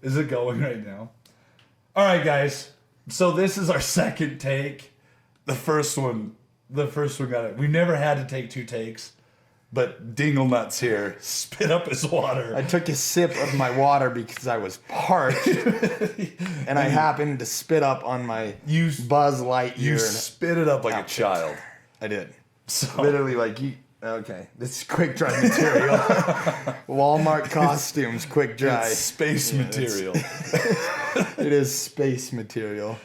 Is it going right now? All right, guys. So this is our second take. The first one got it. We never had to take 2 takes, but Dingle Nuts here spit up his water. I took a sip of my water because I was parched, and I happened to spit up on my Buzz Lightyear. You spit it up like a child. I did. So Literally, like you. Okay, this is quick dry material. Walmart costumes, quick dry. It's space material. It is space material.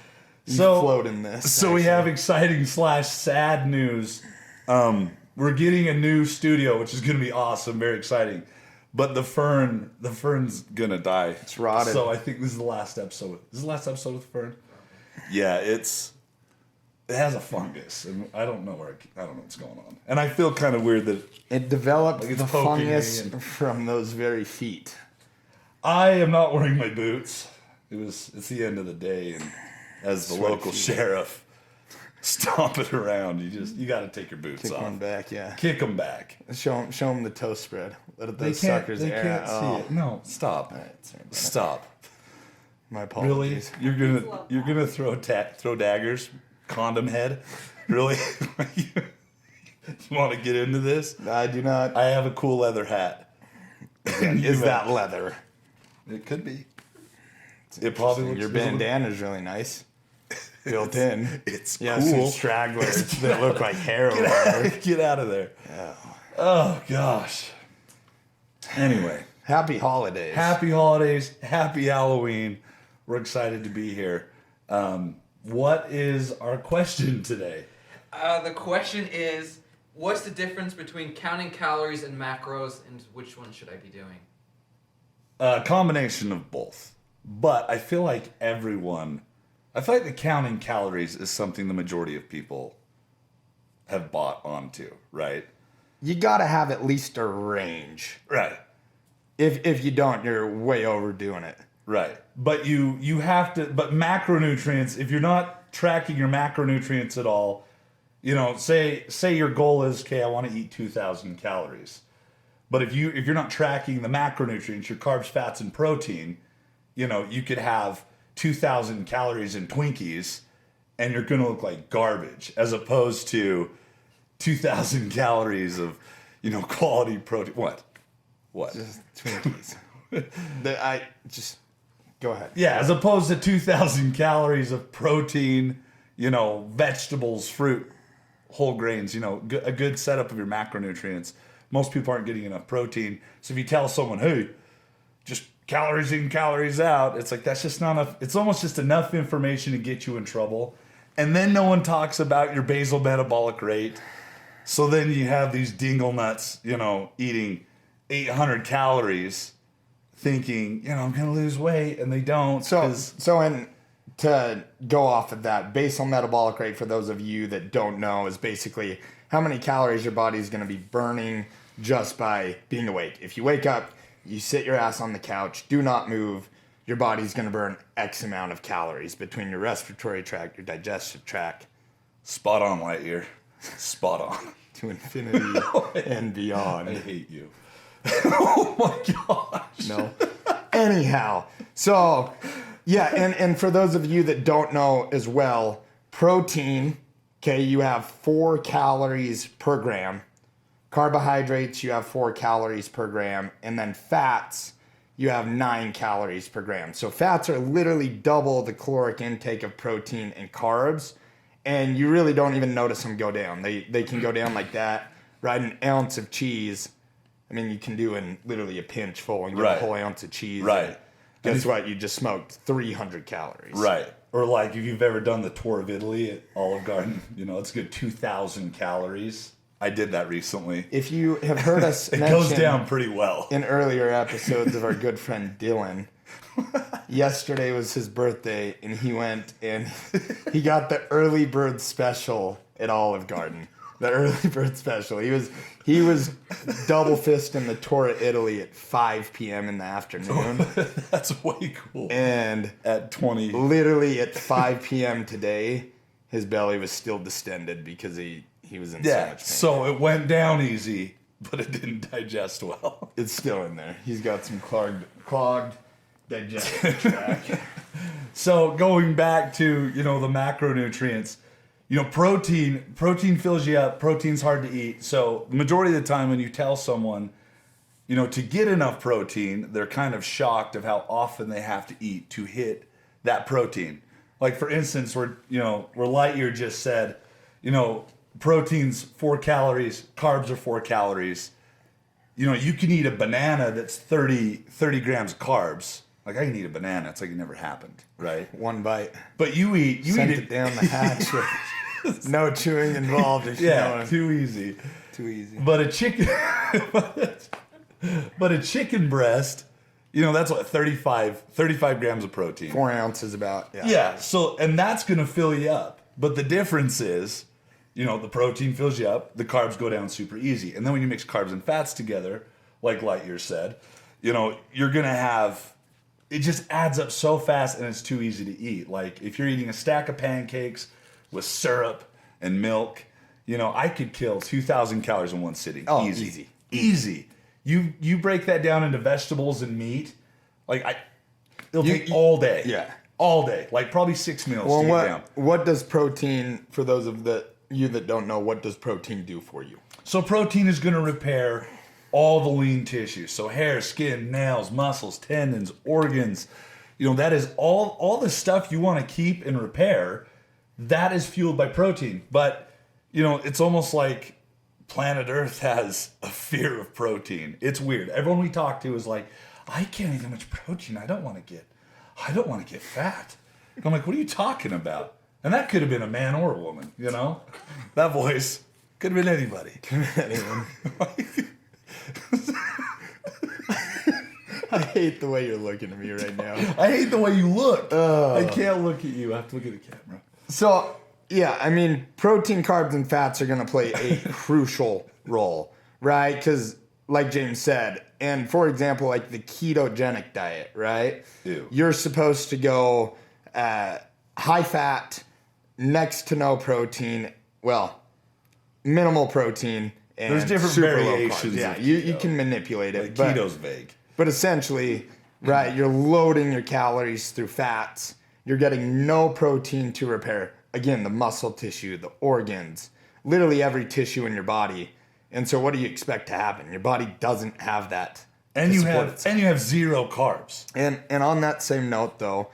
You So float in this. So we have exciting / sad news. We're getting a new studio, which is going to be awesome, very exciting. But the fern's gonna die. It's rotted. So I think this is the last episode. This is the last episode with the fern. Yeah, it has a fungus, and I don't know what's going on. And I feel kind of weird that it developed it's the poking fungus me and- from those very feet. I am not wearing my boots. It's the end of the day, and as the Sweaty local feet. sheriff stomping around, you got to take your boots Kick off. one back, yeah. Kick them back. Show them the toe spread. Let They those can't. suckers They air can't out. see Oh, it. No, stop. all right, sorry about that. Stop. My Really? apologies. You're gonna throw daggers, condom head? Really? You want to get into this? I do not. I have a cool leather hat. Is that leather? It could be. It probably looks. Your bandana is really nice. Built in. It's You have some cool. stragglers that look like hair over there. Get out of there. Yeah. Oh gosh. Anyway, Happy holidays. happy holidays, happy Halloween. We're excited to be here. What is our question today? The question is, what's the difference between counting calories and macros, and which one should I be doing? A combination of both. But I feel like the counting calories is something the majority of people have bought onto, right? You gotta have at least a range. Right. If you don't, you're way overdoing it. Right. But you have to, but macronutrients, if you're not tracking your macronutrients at all, say your goal is, okay, I want to eat 2,000 calories. But if you're not tracking the macronutrients, your carbs, fats, and protein, you could have 2,000 calories in Twinkies and you're going to look like garbage, as opposed to 2,000 calories of, quality protein. What? Just Twinkies. Go ahead. Yeah, as opposed to 2,000 calories of protein, vegetables, fruit, whole grains, a good setup of your macronutrients. Most people aren't getting enough protein. So if you tell someone, hey, just calories in, calories out, it's like, that's just not enough. It's almost just enough information to get you in trouble. And then no one talks about your basal metabolic rate. So then you have these dingle nuts, eating 800 calories, thinking, I'm going to lose weight, and they don't. To go off of that, basal metabolic rate, for those of you that don't know, is basically how many calories your body is going to be burning just by being awake. If you wake up, you sit your ass on the couch, do not move, your body's going to burn X amount of calories between your respiratory tract, your digestive tract. Spot on, Lightyear. Spot on. To infinity and beyond. I hate you. Oh my gosh. No. Anyhow, so yeah, and for those of you that don't know as well, protein, okay, you have 4 calories per gram. Carbohydrates, you have 4 calories per gram. And then fats, you have 9 calories per gram. So fats are literally double the caloric intake of protein and carbs. And you really don't even notice them go down. They can go down like that. Right, an ounce of cheese, you can do in literally a pinch full and get a whole ounce of cheese. Right. Guess what? You just smoked 300 calories. Right. Or like if you've ever done the tour of Italy at Olive Garden, it's a good 2,000 calories. I did that recently. If you have heard us It mention goes down pretty well. in earlier episodes of our good friend Dylan, yesterday was his birthday, and he went and he got the early bird special at Olive Garden. The early bird special. He was double fisting the tour of Italy at 5 p.m. in the afternoon. That's way cool. And at 20. Literally at 5 p.m. today, his belly was still distended because he was in so much pain. So it went down easy, but it didn't digest well. It's still in there. He's got some clogged digestive tract. So going back to, the macronutrients, protein fills you up. Protein's hard to eat. So the majority of the time when you tell someone, to get enough protein, they're kind of shocked of how often they have to eat to hit that protein. Like for instance, where Lightyear just said, protein's 4 calories, carbs are 4 calories. You can eat a banana that's 30 grams of carbs. Like I can eat a banana, it's like it never happened, right? One bite. But you eat Sent it it down the hatch with no chewing involved. If you yeah, know. too easy. Too easy. But a chicken, but a chicken breast, that's what 35 grams of protein. 4 ounces about. Yeah. Yeah. So and that's gonna fill you up. But the difference is, the protein fills you up, the carbs go down super easy, and then when you mix carbs and fats together, like Lightyear said, you're gonna have. It just adds up so fast and it's too easy to eat. Like if you're eating a stack of pancakes with syrup and milk, I could kill 2,000 calories in one sitting. Oh, easy. easy. You break that down into vegetables and meat, it'll You- take all day. Yeah. All day. Like probably 6 meals Well, to get down. what does protein, for those of you that don't know, what does protein do for you? So protein is going to repair all the lean tissue. So hair, skin, nails, muscles, tendons, organs. That is all the stuff you want to keep and repair. That is fueled by protein. But, it's almost like planet Earth has a fear of protein. It's weird. Everyone we talk to is like, I can't eat that much protein. I don't want to get fat. I'm like, what are you talking about? And that could have been a man or a woman, That voice could have been anybody. Anyone. I hate the way you're looking at me right now. I hate the way you look. I can't look at you. I have to look at the camera. So, yeah, protein, carbs, and fats are going to play a crucial role, right? Because, like James said, and for example, like the ketogenic diet, right? Ew. You're supposed to go high fat, next to no protein, minimal protein, and There's different super low variations carbs. Yeah, of you keto. can manipulate it. Keto's vague. But essentially, right, you're loading your calories through fats. You're getting no protein to repair, again, the muscle tissue, the organs, literally every tissue in your body. And so what do you expect to happen? Your body doesn't have that. And to you support have itself. zero carbs. And on that same note, though,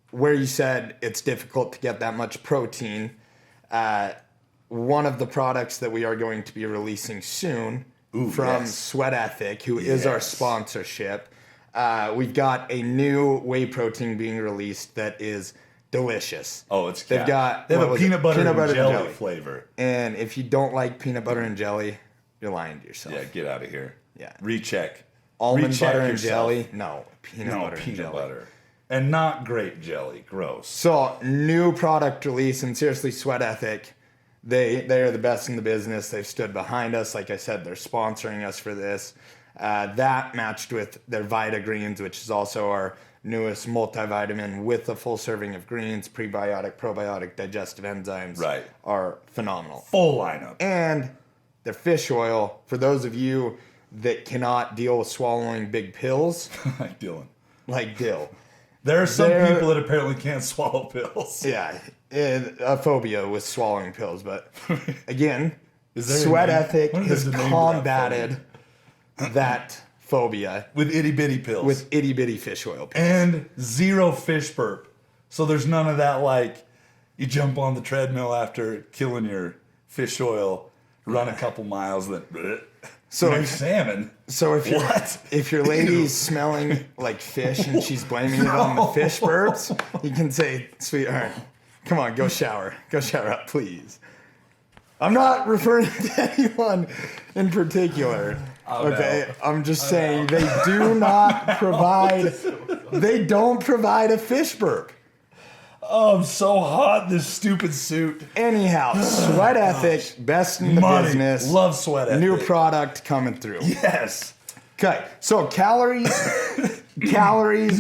where you said it's difficult to get that much protein, one of the products that we are going to be releasing soon from yes. Sweat Ethic, who is our Yes. sponsorship, we've got a new whey protein being released that is delicious. Oh, it's They've got they have what a was it? peanut butter, and and jelly flavor. And if you don't like peanut butter and jelly, you're lying to yourself. Yeah, get out of here. Yeah. Recheck. Almond Recheck butter and yourself. jelly? No, peanut No, butter and peanut jelly. butter. And not grape jelly. Gross. So, new product release, and seriously, Sweat Ethic, they are the best in the business. They've stood behind us. Like I said, they're sponsoring us for this. That matched with their Vita Greens, which is also our newest multivitamin with a full serving of greens, prebiotic, probiotic, digestive enzymes, Right. are phenomenal. Full lineup. And their fish oil, for those of you that cannot deal with swallowing big pills, Like Dylan. like dill. There are some They're- people that apparently can't swallow pills. Yeah, a phobia with swallowing pills, but again, Is there a Sweat name? Ethic What has is the name of that combated that phobia With itty bitty pills. with itty bitty fish oil pills. and zero fish burp. So there's none of that like you jump on the treadmill after killing your fish oil, run a couple miles, then So- no salmon. So What? if your lady's smelling like fish and she's blaming it on the fish burps, you can say, "Sweetheart, come on, go shower up, please." I'm not referring to anyone in particular. Oh, Okay, I'm just saying they do not provide. They don't provide a fish burp. Oh, I'm so hot in this stupid suit. Anyhow, Sweat Ethic, best in the Money. business. Love Sweat Ethic. New product coming through. Yes. Okay, so calories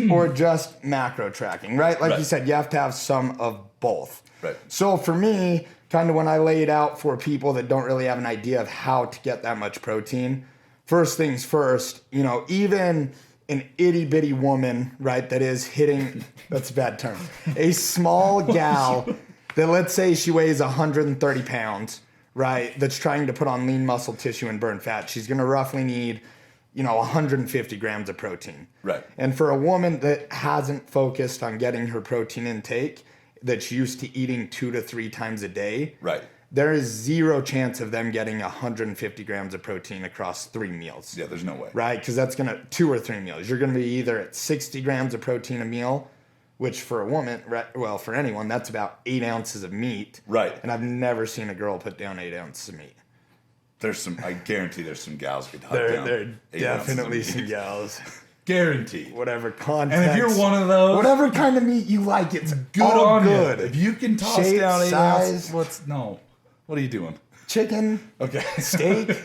or just macro tracking, right? Like you Right. said, you have to have some of both. Right. So for me, kind of when I lay it out for people that don't really have an idea of how to get that much protein, first things first, even an itty bitty woman, right, that is hitting, that's a bad term, a small gal that, let's say she weighs 130 pounds, right, that's trying to put on lean muscle tissue and burn fat, she's going to roughly need, 150 grams of protein. Right. And for a woman that hasn't focused on getting her protein intake, that's used to eating 2 to 3 times a day, Right. there is zero chance of them getting 150 grams of protein across 3 meals. Yeah, there's no way. Right? Because that's going to 2 or 3 meals. You're going to be either at 60 grams of protein a meal, which for a woman, well, for anyone, that's about 8 ounces of meat. Right. And I've never seen a girl put down 8 ounces of meat. I guarantee there's some gals who could hunt There down are 8 ounces of definitely meat. some gals. Guaranteed. Whatever context. And if you're one of those, whatever kind of meat you like, it's good all on good. you. If you can toss Shape, down 8 size. ounces, what are you doing? Chicken, Okay. steak.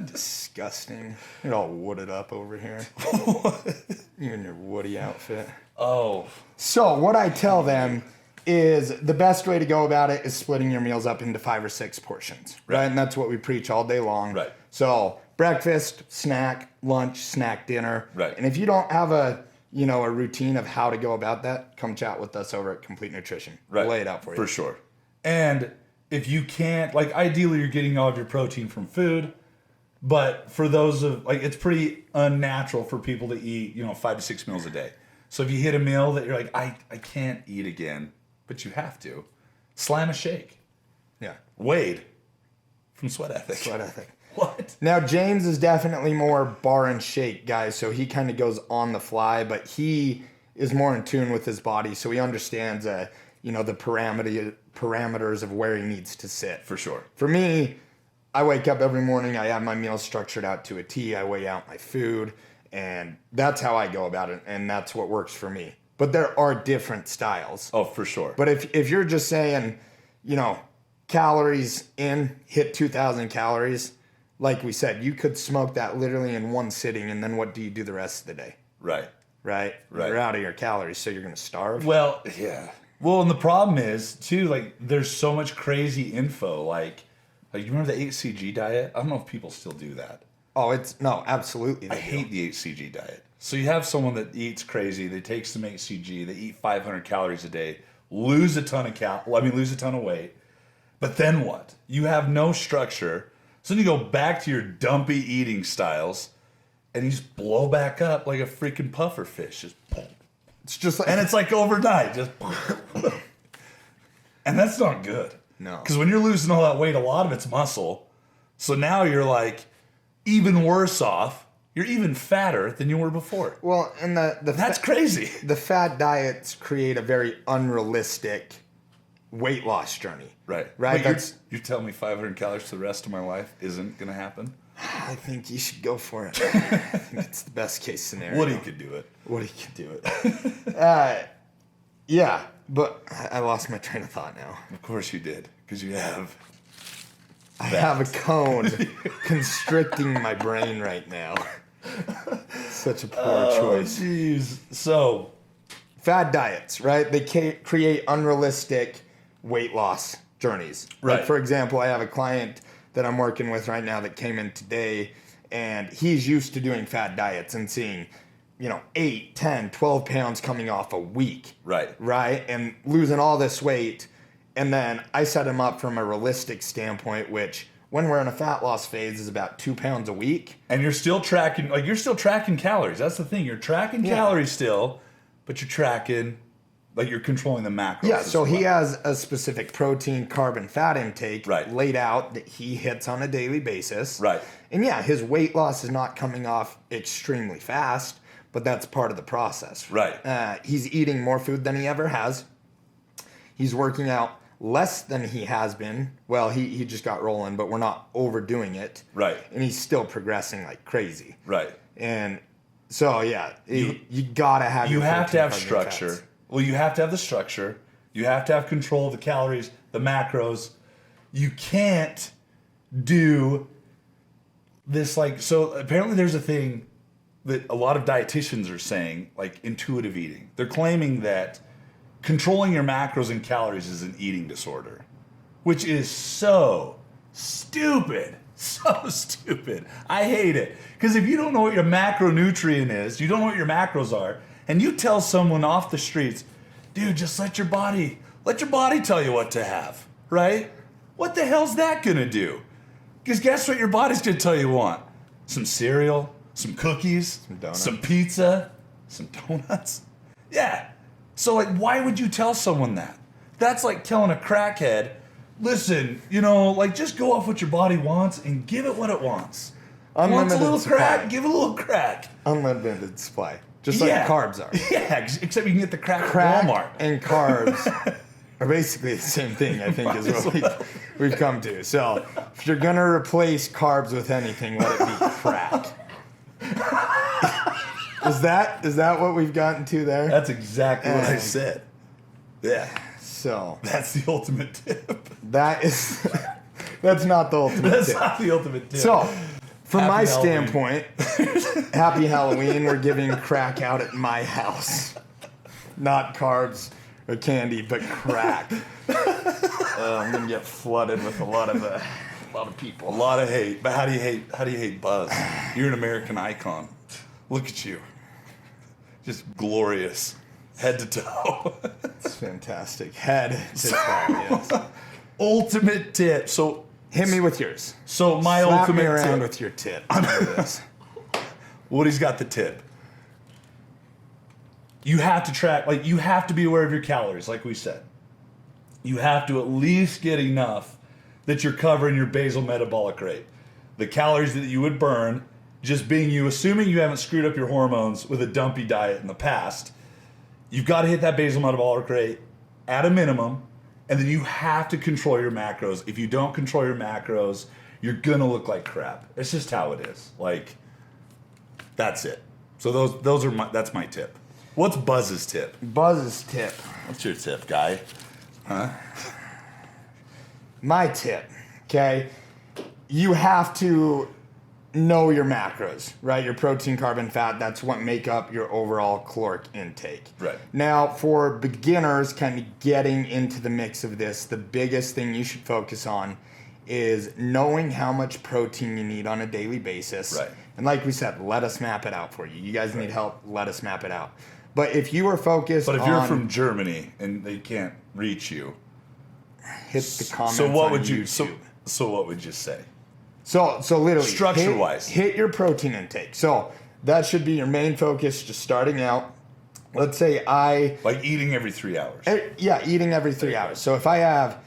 Disgusting. You're all wooded up over here. You in your woody outfit. Oh, So what I tell them is the best way to go about it is splitting your meals up into 5 or 6 portions, right? And that's what we preach all day long. Right. So breakfast, snack, lunch, snack, dinner. Right. And if you don't have a routine of how to go about that, come chat with us over at Complete Nutrition. right. We'll lay it out for you. For sure. And if you can't, ideally you're getting all of your protein from food, but for those of, it's pretty unnatural for people to eat, 5 to 6 meals a day. So if you hit a meal that you're like, I can't eat again, but you have to, slam a shake. Yeah. Wade from Sweat Ethic. Sweat ethic. What? Now, James is definitely more bar and shake guy, so he kind of goes on the fly, but he is more in tune with his body, so he understands, the parameters of where he needs to sit. For sure. For me, I wake up every morning, I have my meals structured out to a T, I weigh out my food, and that's how I go about it, and that's what works for me. But there are different styles. Oh, for sure. But if you're just saying, calories in, hit 2,000 calories, like we said, you could smoke that literally in one sitting, and then what do you do the rest of the day? Right. Right? Right. You're out of your calories, so you're going to starve. Well, yeah. Well, and the problem is, too, there's so much crazy info. You remember the 8CG diet? I don't know if people still do that. Oh, no, absolutely. I hate the 8CG diet. So you have someone that eats crazy, they take some 8CG, they eat 500 calories a day, lose a ton of weight. But then what? You have no structure. So then you go back to your dumpy eating styles, and you just blow back up like a freaking puffer fish. It's just like, And it's overnight. Just and that's not good. No. Because when you're losing all that weight, a lot of it's muscle. So now you're even worse off. You're even fatter than you were before. well, and That's crazy. the fat diets create a very unrealistic weight loss journey. Right. Right. But you're telling me 500 calories for the rest of my life isn't going to happen? I think you should go for it. I think it's the best case scenario. Woody could do it. Woody could do it. Yeah, but I lost my train of thought now. Of course you did. Because you have. I have a cone constricting my brain right now. Such a poor choice. Jeez. So. Fad diets, right? They create unrealistic weight loss journeys. Right. For example, I have a client that I'm working with right now that came in today, and he's used to doing fad diets and seeing, 8, 10, 12 pounds coming off a week. Right. Right? And losing all this weight. And then I set him up from a realistic standpoint, which when we're in a fat loss phase is about 2 pounds a week. And you're still tracking, calories. That's the thing. You're tracking calories still, but you're tracking, you're controlling the macros. Yeah, as so he well. has a specific protein, carb, and fat intake Right. laid out that he hits on a daily basis. Right. And yeah, his weight loss is not coming off extremely fast, but that's part of the process. Right. He's eating more food than he ever has. He's working out less than he has been. Well, he just got rolling, but we're not overdoing it. Right. And he's still progressing like crazy. Right. And so, yeah, you gotta have You your have to protein, have carbs, and structure. fats. Well, you have to have the structure. You have to have control of the calories, the macros. You can't do this so apparently there's a thing that a lot of dietitians are saying, intuitive eating. They're claiming that controlling your macros and calories is an eating disorder, which is so stupid. So stupid. I hate it. Because if you don't know what your macronutrient is, you don't know what your macros are, and you tell someone off the streets, dude, just let your body tell you what to have, right? What the hell's that gonna do? Because guess what your body's gonna tell you want? Some cereal, some cookies, Some donuts. some pizza, some donuts. Yeah. So like, why would you tell someone that? That's like telling a crackhead, listen, like just go off what your body wants and give it what it wants. Wants a Unlimited little crack, supply. give it a little crack. Unlimited supply. Just like carbs are. Yeah, except you can get the crack, Crack at Walmart. and carbs are basically the same thing, I think, is what we've come to. So if you're going to replace carbs with anything, let it be crack. Is that what we've gotten to there? That's exactly what I And- said. Yeah, So that's the ultimate tip. that's not the ultimate That's tip. not the ultimate tip. So, from Happy my Halloween. standpoint, happy Halloween. We're giving crack out at my house. Not carbs or candy, but crack. I'm gonna get flooded with a lot of a people. lot of hate. But how do you hate Buzz? You're an American icon. Look at you. Just glorious. Head to toe. It's fantastic. Head to toe. Yes. Ultimate tip. So Hit me with yours. my Slap me ultimate around tip. with your tip. Under this. Woody's got the tip. You have to track, like, you have to be aware of your calories, like we said. You have to at least get enough that you're covering your basal metabolic rate. The calories that you would burn, just being you, assuming you haven't screwed up your hormones with a dumpy diet in the past, you've got to hit that basal metabolic rate at a minimum, and then you have to control your macros. If you don't control your macros, you're gonna look like crap. It's just how it is. Like, that's it. So that's my tip. What's Buzz's tip? Buzz's tip. What's your tip, guy? My tip, okay? You have to know your macros, right? Your protein, carb, and fat, that's what make up your overall caloric intake. Right. Now, for beginners kind of getting into the mix of this, the biggest thing you should focus on is knowing how much protein you need on a daily basis. Right. And like we said, let us map it out for you. You guys need help, let us map it out. But if you are focused But if on... you're from Germany and they can't reach you, hit the comments so what on would you YouTube. so what would you say? So literally, Structure-wise. hit your protein intake. So that should be your main focus, just starting out. Let's say Like eating every 3 hours. eating every 3 hours. So if I have,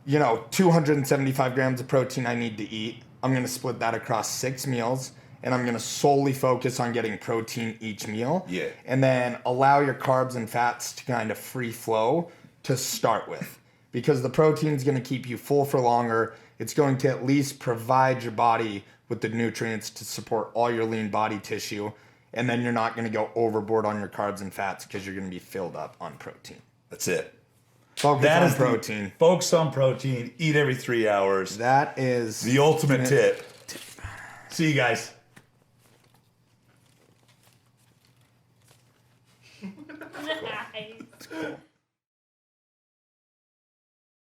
275 grams of protein I need to eat, I'm going to split that across 6 meals, and I'm going to solely focus on getting protein each meal. Yeah. And then allow your carbs and fats to kind of free flow to start with. Because the protein's going to keep you full for longer. It's going to at least provide your body with the nutrients to support all your lean body tissue. And then you're not going to go overboard on your carbs and fats because you're going to be filled up on protein. That's it. Focus That on is protein. Focus on protein. Eat every 3 hours. That is The ultimate tip. See you guys. Nice. Cool.